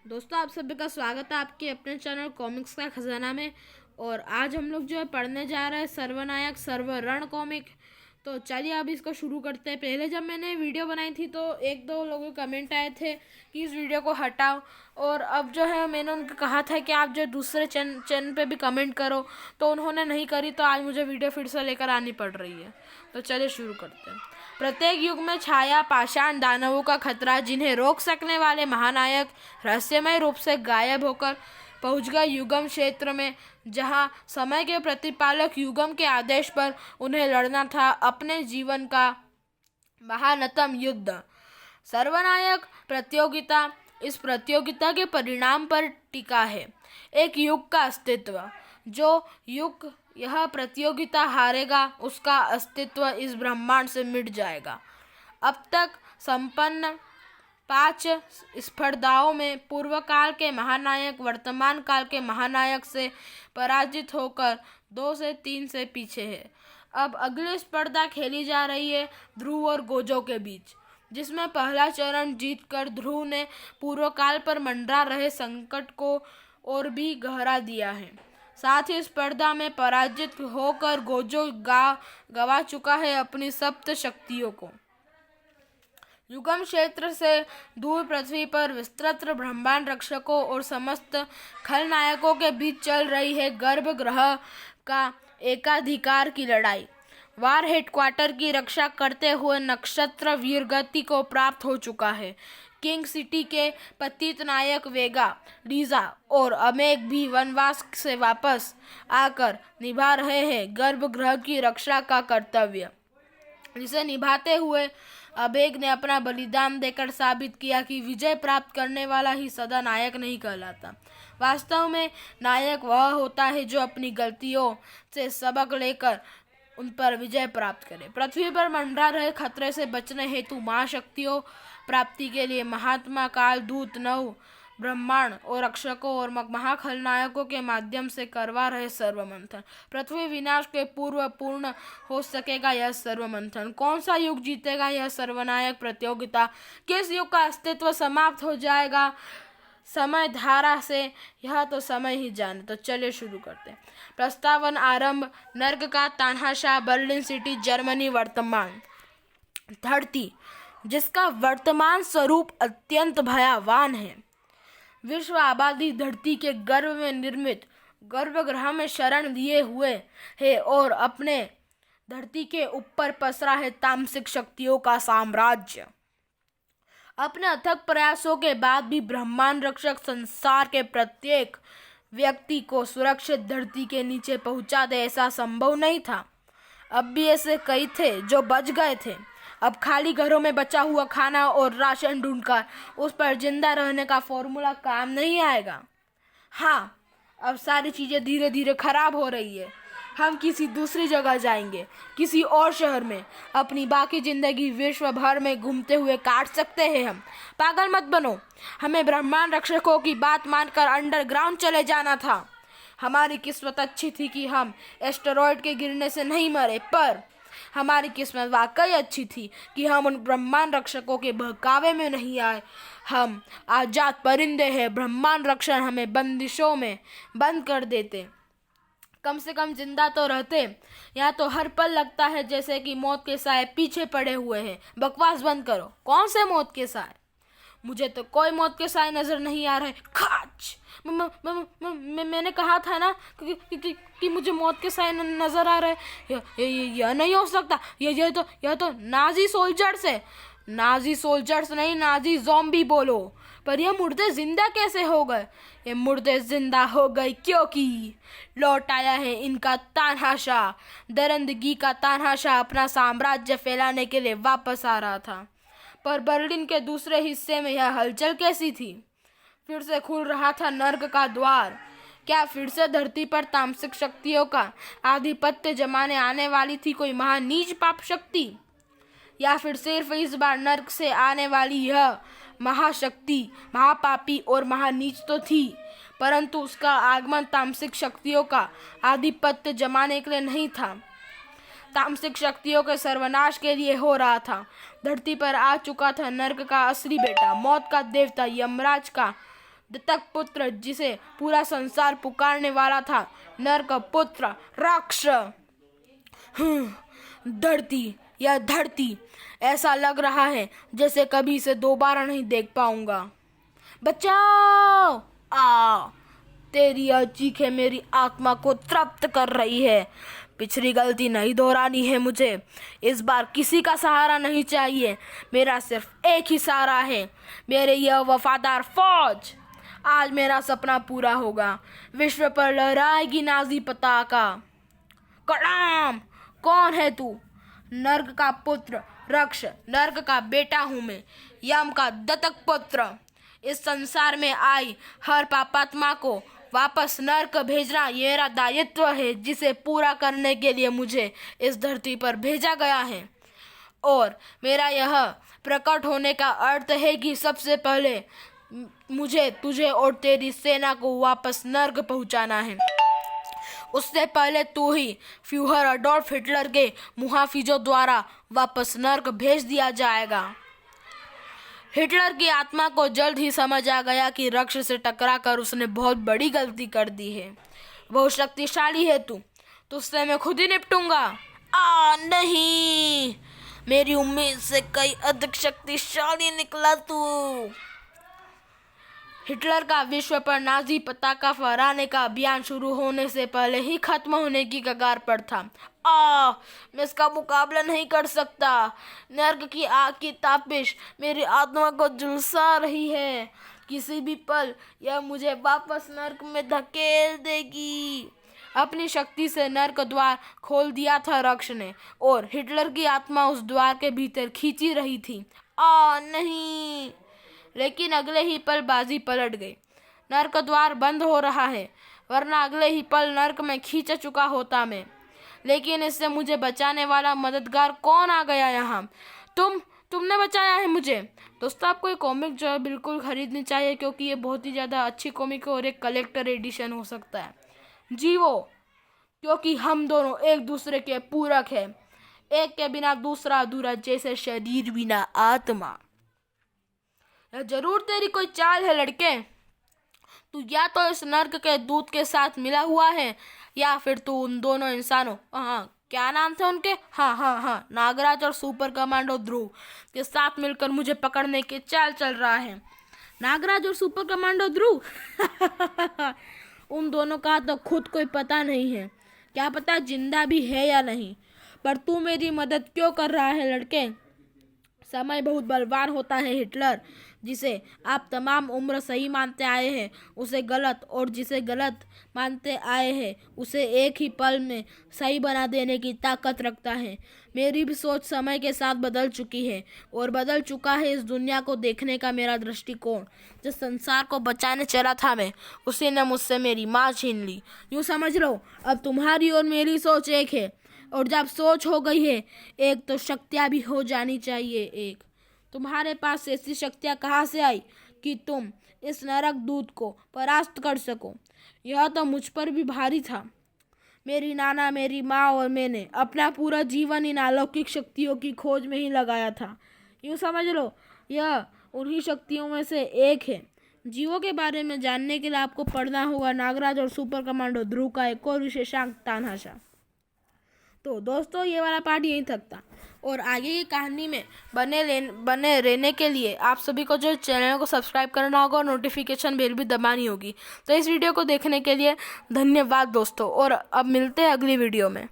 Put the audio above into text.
दोस्तों, आप सभी का स्वागत है आपके अपने चैनल कॉमिक्स का खजाना में। और आज हम लोग जो है पढ़ने जा रहे हैं सर्वनायक सर्वरण कॉमिक। तो चलिए अब इसको शुरू करते हैं। पहले जब मैंने वीडियो बनाई थी तो एक दो लोगों के कमेंट आए थे कि इस वीडियो को हटाओ, और अब जो है मैंने उनको कहा था कि आप जो दूसरे चैनल पे भी कमेंट करो, तो उन्होंने नहीं करी। तो आज मुझे वीडियो फिर से लेकर आनी पड़ रही है। तो चलिए शुरू करते हैं। प्रत्येक युग में छाया पाषाण दानवों का खतरा, जिन्हें रोक सकने वाले महानायक रहस्यमय रूप से गायब होकर पहुंच गए युगम क्षेत्र में, जहां समय के प्रतिपालक युगम के आदेश पर उन्हें लड़ना था अपने जीवन का महानतम युद्ध। सर्वनायक प्रतियोगिता इस प्रतियोगिता के परिणाम पर टिका है एक युग का अस्तित्व। जो युग यह प्रतियोगिता हारेगा, उसका अस्तित्व इस ब्रह्मांड से मिट जाएगा। अब तक संपन्न 5 स्पर्धाओं में पूर्व काल के महानायक वर्तमान काल के महानायक से पराजित होकर 2 से 3 से पीछे है। अब अगली स्पर्धा खेली जा रही है ध्रुव और गोजो के बीच, जिसमें पहला चरण जीतकर ध्रुव ने पूर्व काल पर मंडरा रहे संकट को और भी गहरा दिया है। साथ ही स्पर्धा में पराजित होकर गोजो गवा चुका है अपनी सप्त शक्तियों को। युगम क्षेत्र से दूर पृथ्वी पर विस्तृत ब्रह्मांड रक्षकों और समस्त खलनायकों के बीच चल रही है गर्भगृह का एकाधिकार की लड़ाई। वार हेडक्वार्टर की रक्षा करते हुए नक्षत्र वीरगति को प्राप्त हो चुका है। किंग सिटी के पतित नायक वेगा, लीजा और अमेग भी वनवास से वापस आकर निभा रहे हैं गर्भगृह की रक्षा का कर्तव्य, जिसे निभाते हुए अमेग ने अपना बलिदान देकर साबित किया कि विजय प्राप्त करने वाला ही सदा नायक नहीं कहलाता। वास्तव में नायक वह होता है जो अपनी गलतियों से सबक लेकर उन पर विजय प्राप्त करे। पृथ्वी पर मंडरा रहे खतरे से बचने हेतु महाशक्तियों प्राप्ति के लिए महात्मा काल दूत नव ब्रह्मांड और रक्षकों और महाखलनायकों के माध्यम से करवा रहे सर्वमंथन। पृथ्वी विनाश के पूर्व पूर्ण हो सकेगा यह सर्वमंथन। कौन सा युग जीतेगा यह सर्वनायक प्रतियोगिता? किस युग का अस्तित्व समाप्त हो जाएगा समय धारा से? यह तो समय ही जाने। तो चलिए शुरू करते हैं। प्रस्तावन आरंभ। नर्क का तानाशाह, बर्लिन सिटी, जर्मनी। वर्तमान धरती, जिसका वर्तमान स्वरूप अत्यंत भयावान है। विश्व आबादी धरती के गर्भ में निर्मित गर्भगृह में शरण लिए हुए है और अपने धरती के ऊपर पसरा है तामसिक शक्तियों का साम्राज्य। अपने अथक प्रयासों के बाद भी ब्रह्मांड रक्षक संसार के प्रत्येक व्यक्ति को सुरक्षित धरती के नीचे पहुंचा दे, ऐसा संभव नहीं था। अब भी ऐसे कई थे जो बच गए थे। अब खाली घरों में बचा हुआ खाना और राशन ढूंढकर उस पर जिंदा रहने का फॉर्मूला काम नहीं आएगा। हाँ, अब सारी चीजें धीरे धीरे खराब हो रही है। हम किसी दूसरी जगह जाएंगे, किसी और शहर में। अपनी बाकी जिंदगी विश्व भर में घूमते हुए काट सकते हैं हम। पागल मत बनो। हमें ब्रह्मांड रक्षकों की बात मानकर अंडरग्राउंड चले जाना था। हमारी किस्मत अच्छी थी कि हम एस्टेरॉयड के गिरने से नहीं मरे, पर हमारी किस्मत वाकई अच्छी थी कि हम उन ब्रह्मांड रक्षकों के बहकावे में नहीं आए। हम आजाद परिंदे हैं। ब्रह्मांड रक्षक हमें बंदिशों में बंद कर देते, कम से कम जिंदा तो रहते। यहाँ तो हर पल लगता है जैसे कि मौत के साए पीछे पड़े हुए हैं। बकवास बंद करो। कौन से मौत के साए? मुझे तो कोई मौत के साए नजर नहीं आ रहे। खाच! मैंने कहा था ना कि मुझे मौत के साए नजर आ रहे। यह नहीं हो सकता। यह तो नाजी सोल्जर्स नहीं, नाजी ज़ॉम्बी बोलो। पर यह मुर्दे जिंदा कैसे हो गए? ये मुर्दे जिंदा हो गए क्योंकि लौट आया है इनका तानाशाह। दरिंदगी का तानाशाह अपना साम्राज्य फैलाने के लिए वापस आ रहा था। पर बर्लिन के दूसरे हिस्से में यह हलचल कैसी थी? फिर से खुल रहा था नर्क का द्वार। क्या फिर से धरती पर तामसिक शक्तियों का आधिपत्य जमाने आने वाली थी कोई महानीच पाप शक्ति? या फिर सिर्फ इस बार नर्क से आने वाली यह महाशक्ति महापापी और महानीच तो थी, परंतु उसका आगमन तामसिक शक्तियों का आधिपत्य जमाने के लिए नहीं था। तामसिक शक्तियों के सर्वनाश के लिए हो रहा था। धरती पर आ चुका था नर्क का असली बेटा, मौत का देवता यमराज का दत्तक पुत्र जिसे पूरा संसार पुकारने वाला था, नर का पुत्र राक्ष। धरती, यह धरती, ऐसा लग रहा है जैसे कभी इसे दोबारा नहीं देख पाऊंगा। बचाओ! तेरी यह चीखें मेरी आत्मा को तृप्त कर रही है। पिछली गलती नहीं दोहरानी है मुझे। इस बार किसी का सहारा नहीं चाहिए। मेरा सिर्फ एक ही सहारा है, मेरे यह वफादार फौज। आज मेरा सपना पूरा होगा। विश्व पर लहराएगी नाजी पताका। कड़ाम! कौन है तू? नर्क का पुत्र रक्ष, नर्क का बेटा हूँ मैं, यम का दत्तक पुत्र। इस संसार में आई हर पापात्मा को वापस नर्क भेजना ये मेरा दायित्व है, जिसे पूरा करने के लिए मुझे इस धरती पर भेजा गया है। और मेरा यह प्रकट होने का अर्थ है कि सबसे पहले मुझे तुझे और तेरी सेना को वापस नर्क पहुंचाना है। उससे पहले तू ही फ्यूहर अडोल्फ हिटलर के मुहाफिजों द्वारा वापस नर्क भेज दिया जाएगा। हिटलर की आत्मा को जल्द ही समझ आ गया कि रक्ष से टकराकर उसने बहुत बड़ी गलती कर दी है। बहुत शक्तिशाली है तू, तुझसे मैं खुद ही निपटूंगा। नहीं, मेरी उम्मीद से कई अधिक शक्तिशाली निकला तू। हिटलर का विश्व पर नाजी पताका फहराने का अभियान शुरू होने से पहले ही खत्म होने की कगार पर था। मैं इसका मुकाबला नहीं कर सकता। नर्क की आग की तापिश मेरी आत्मा को झुलसा रही है। किसी भी पल यह मुझे वापस नर्क में धकेल देगी। अपनी शक्ति से नर्क द्वार खोल दिया था रक्ष ने, और हिटलर की आत्मा उस द्वार के भीतर खींची रही थी। नहीं! लेकिन अगले ही पल बाजी पलट गई। नर्क द्वार बंद हो रहा है, वरना अगले ही पल नर्क में खींच चुका होता मैं। लेकिन इससे मुझे बचाने वाला मददगार कौन आ गया यहाँ? तुमने बचाया है मुझे। दोस्तों, आपको ये कॉमिक जो है बिल्कुल खरीदनी चाहिए, क्योंकि ये बहुत ही ज़्यादा अच्छी कॉमिक है और एक कलेक्टर एडिशन हो सकता है। जीवो, क्योंकि हम दोनों एक दूसरे के पूरक हैं। एक के बिना दूसरा अधूरा, जैसे शरीर बिना आत्मा। जरूर तेरी कोई चाल है लड़के। तू या तो इस नर्क के दूत के साथ मिला हुआ है, या फिर तू उन दोनों इंसानों, क्या नाम थे उनके, नागराज और सुपर कमांडो ध्रुव के साथ मिलकर मुझे पकड़ने की चाल चल रहा है। नागराज और सुपर कमांडो ध्रुव उन दोनों का तो खुद कोई पता नहीं है, क्या पता जिंदा भी है या नहीं। पर तू मेरी मदद क्यों कर रहा है लड़के? समय बहुत बलवान होता है हिटलर। जिसे आप तमाम उम्र सही मानते आए हैं उसे गलत, और जिसे गलत मानते आए हैं उसे एक ही पल में सही बना देने की ताकत रखता है। मेरी भी सोच समय के साथ बदल चुकी है, और बदल चुका है इस दुनिया को देखने का मेरा दृष्टिकोण। जिस संसार को बचाने चला था मैं, उसी ने मुझसे मेरी माँ छीन ली। यूँ समझ लो, अब तुम्हारी और मेरी सोच एक है, और जब सोच हो गई है एक, तो शक्तियाँ भी हो जानी चाहिए एक। तुम्हारे पास ऐसी शक्तियाँ कहाँ से आई कि तुम इस नरक दूत को परास्त कर सको? यह तो मुझ पर भी भारी था। मेरी नाना, मेरी माँ और मैंने अपना पूरा जीवन इन अलौकिक शक्तियों की खोज में ही लगाया था। यूँ समझ लो, यह उन्हीं शक्तियों में से एक है। जीवों के बारे में जानने के लिए आपको पढ़ना होगा नागराज और सुपर कमांडो ध्रुव का एक और विशेषांक तानाशाह। तो दोस्तों, ये वाला पार्ट यहीं तक था, और आगे की कहानी में बने रहने के लिए आप सभी को जो चैनल को सब्सक्राइब करना होगा और नोटिफिकेशन बेल भी दबानी होगी। तो इस वीडियो को देखने के लिए धन्यवाद दोस्तों, और अब मिलते हैं अगली वीडियो में।